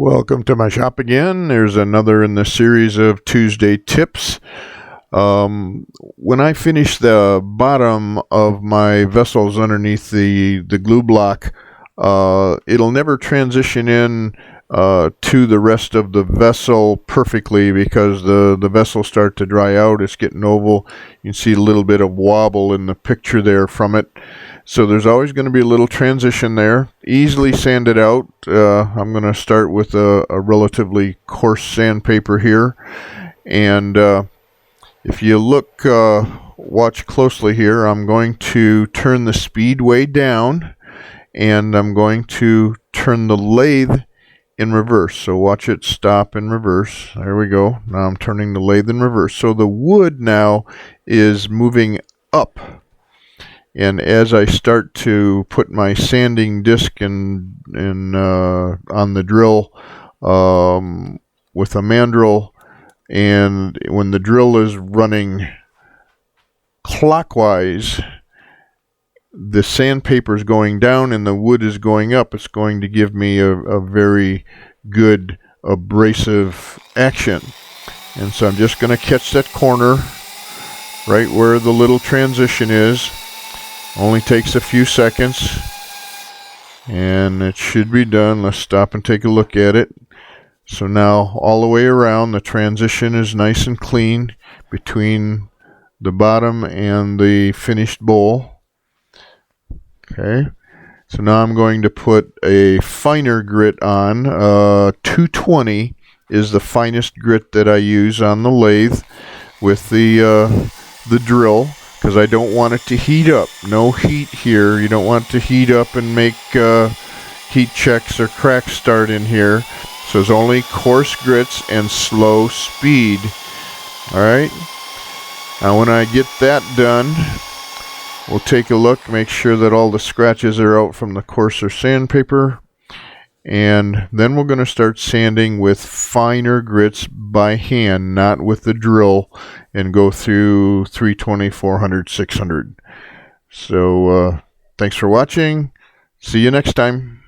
Welcome to my shop again. There's another in the series of Tuesday tips. When I finish the bottom of my vessels underneath the glue block, it'll never transition in to the rest of the vessel perfectly because the vessels start to dry out. It's getting oval. You can see a little bit of wobble in the picture there from it. So there's always going to be a little transition there. Easily sand it out. I'm going to start with a relatively coarse sandpaper here. And if you look, watch closely here, I'm going to turn the speed way down. And I'm going to turn the lathe in reverse. So watch it stop in reverse. There we go. Now I'm turning the lathe in reverse. So the wood now is moving up. And as I start to put my sanding disc on the drill with a mandrel, and when the drill is running clockwise, the sandpaper is going down and the wood is going up, it's going to give me a very good abrasive action. And so I'm just going to catch that corner right where the little transition is. Only takes a few seconds and it should be done. Let's stop and take a look at it. So now all the way around the transition is nice and clean between the bottom and the finished bowl. Okay, so now I'm going to put a finer grit on. 220 is the finest grit that I use on the lathe with the drill, because I don't want it to heat up. No heat here. You don't want it to heat up and make heat checks or cracks start in here. So it's only coarse grits and slow speed. Alright, now when I get that done, we'll take a look, make sure that all the scratches are out from the coarser sandpaper. And then we're going to start sanding with finer grits by hand, not with the drill, and go through 320, 400, 600. So thanks for watching. See you next time.